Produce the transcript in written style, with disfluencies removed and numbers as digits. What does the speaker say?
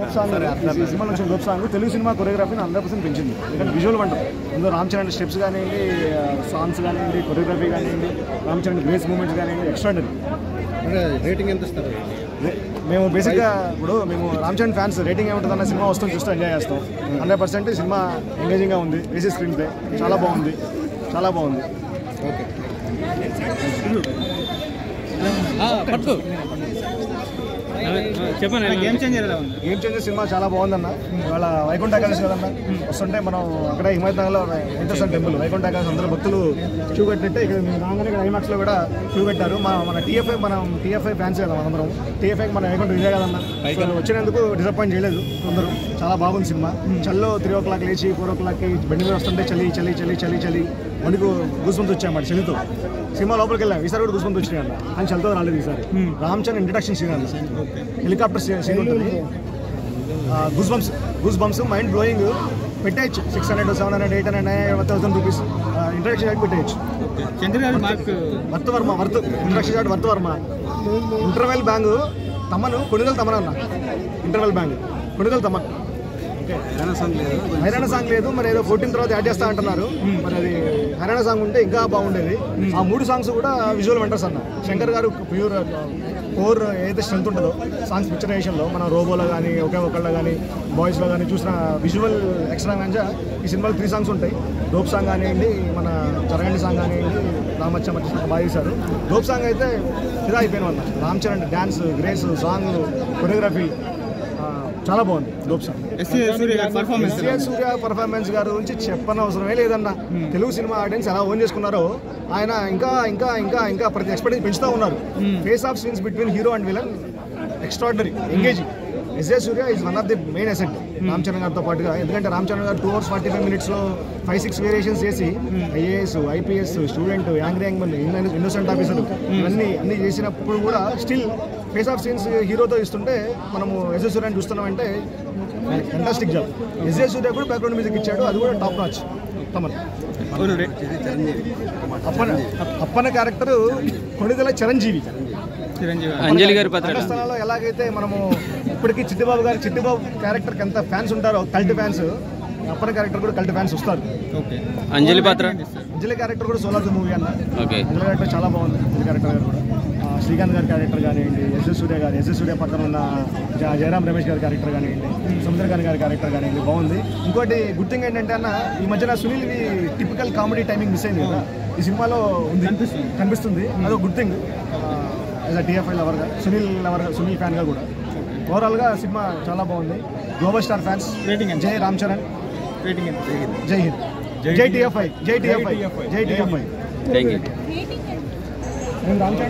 Dope song ఈ సినిమాలో వచ్చిన డోప్ సాంగ్ తెలుగు సినిమా కొరియోగ్రఫీని 100% పెంచింది. ఎందుకంటే విజువల్ వండర్ అందులో రామ్ చరణ్ స్టెప్స్ కానివ్వండి, సాంగ్స్ కానివ్వండి, కొరియోగ్రఫీ కానివ్వండి, రామ్ చరణ్ గ్రేస్ మూమెంట్స్ కానివ్వండి, ఎక్స్ట్రాడనరీ. రేటింగ్ ఎంత ఇస్తారు? మేము బేసిక్గా ఇప్పుడు మేము రామ్ చరణ్ ఫ్యాన్స్. రేటింగ్ ఏముంటుందన్న సినిమా వస్తుంది చూస్తూ ఎంజాయ్ చేస్తాం. 100% సినిమా ఎంగేజింగ్గా ఉంది. ఏసీ స్క్రీన్ ప్లే చాలా బాగుంది, చాలా బాగుంది. ఓకే చెప్పండి. గేమ్ చేంజర్ సినిమా చాలా బాగుందన్న. ఇవాళ వైకుంఠ ఏకాదశి కదన్న, వస్తుంటే మనం అక్కడ హిమాయత్నగర్లో వెంకటేశ్వర టెంపుల్ వైకుంఠ ఏకాదశి అందరూ భక్తులు క్యూ కట్టినట్టే ఇక్కడ మేము రాగానే ఇక్కడ ఐమాక్స్లో కూడా క్యూ పెట్టారు. మన టీఎఫ్ఐ ఫ్యాన్స్ కదా మనందరం. టీఎఫ్ఐకి మన వైకుంఠ విజయ్ కదన్న. వచ్చినందుకు డిసప్పాయింట్ చేయలేదు అందరూ. చాలా బాగుంది సినిమా. చల్లో 3 o'clock లేచి 4 o'clockకి బండి మీద వస్తుంటే చలి చలి చలి చలి చలి మనకు గూస్బంప్స్ వచ్చాయన్నమాట చలితో. సినిమా లోపలికి వెళ్ళాం. ఈసారి కూడా గూస్బంప్స్ వచ్చినాయి అన్న, కానీ చలితో రాలేదు ఈసారి. రామ్ చరణ్ ఇంట్రడక్షన్ సీన్ అన్న, హెలికాప్టర్ సీన్ ఉంటుంది. Goosebumps mind blowing. పెట్టేయచ్చు 600, 700, 800, 9,000 రూపీస్ ఇంట్రడక్షన్ షాట్ పెట్టేయచ్చు. ఇంట్రడక్షన్ షాట్ వర్తవర్మ. ఇంటర్వెల్ బ్యాంగ్ తమ్మను కొనుగోలు తమ్మన అన్న. ఇంటర్వెల్ బ్యాంగ్ కొనుగోలు తమ్మన్. హైరాణ సాంగ్ లేదు, మరి ఏదో 14 తర్వాత యాడ్ చేస్తా అంటున్నారు. మరి అది హైరాణ సాంగ్ ఉంటే ఇంకా బాగుండేది. ఆ 3 సాంగ్స్ కూడా విజువల్ వండర్స్ అన్న. శంకర్ గారు ప్యూర్ కోర్ ఏదైతే స్ట్రెంత్ ఉంటుందో సాంగ్స్ పిక్చరైజేషన్లో, మన రోబోలో కానీ ఒకే ఒకళ్ళలో కానీ బాయ్స్లో కానీ చూసిన విజువల్ ఎక్స్ట్రాగా ఈ సినిమాలో 3 సాంగ్స్ ఉంటాయి. డోప్ సాంగ్ కానివ్వండి, మన జరగండి సాంగ్ కానివ్వండి, రామచ్చ సాంగ్ బాగా చేశారు. డోప్ సాంగ్ అయితే ఇదా అయిపోయిన వల్ల Ram Charan dance, grace, song, choreography చాలా బాగుంది. Dope song. సూర్య పర్ఫార్మెన్స్ గారి గురించి చెప్పనవసరమే లేదన్న. తెలుగు సినిమా ఆడియన్స్ ఎలా ఓన్ చేసుకున్నారో ఆయన ఇంకా ఇంకా ఇంకా ఇంకా ప్రతి ఎక్స్పెక్టేషన్ పెంచుతూ ఉన్నారు. Face off scenes between hero and villain extraordinary, engaging. SJ is one of the main asset Ram Charan గారితో పాటుగా. ఎందుకంటే రామ్ చరణ్ గారు 2 hours 45 minutesలో 5-6 వేరియేషన్స్ చేసి IAS, IPS, student, angry young man, innocent officer అన్నీ చేసినప్పుడు కూడా స్టిల్ ఫేస్ ఆఫ్ సీన్స్ హీరోతో ఇస్తుంటే మనము ఎస్జే సూర్యని చూస్తున్నామంటే ఫెంటాస్టిక్ జాబ్. ఎస్జే సూర్య కూడా బ్యాక్గ్రౌండ్ మ్యూజిక్ ఇచ్చాడు, అది కూడా top notch. Thaman Appanna character Konidela Chiranjeevi. Anjali గారి పాత్ర స్థానంలో ఎలాగైతే మనము ఇప్పటికీ చిట్టిబాబు క్యారెక్టర్కి ఎంత ఫ్యాన్స్ ఉంటారో, కల్ట్ ఫ్యాన్స్, అప్పన్న క్యారెక్టర్ కూడా కల్ట్ ఫ్యాన్స్ వస్తారు. అంజలి క్యారెక్టర్ కూడా సోలార్ మూవీ అన్న. అంజలి క్యారెక్టర్ చాలా బాగుంది. అంజలి క్యారెక్టర్ గారు కూడా శ్రీకాంత్ గారి క్యారెక్టర్ కానివ్వండి, ఎస్జే సూర్య పక్కన ఉన్న జయరామ్ రమేష్ గారి క్యారెక్టర్ కానివ్వండి, సముద్రకాని గారి క్యారెక్టర్ కానివ్వండి బాగుంది. ఇంకోటి గుడ్ థింగ్ ఏంటంటే అన్న, ఈ మధ్యన సునీల్వి టిపికల్ కామెడీ టైమింగ్ మిస్ అయింది కదా, ఈ సినిమాలో ఉంది, కనిపిస్తుంది. అదొక good thing. As a TFI లవర్గా, సునీల్ ఫ్యాన్గా కూడా ఓవరాల్గా సినిమా చాలా బాగుంది. గ్లోబల్ స్టార్ ఫ్యాన్స్ జై రామ్ చరణ్, జై హింద్, జై టీఎఫ్ఐ. రామ్ చరణ్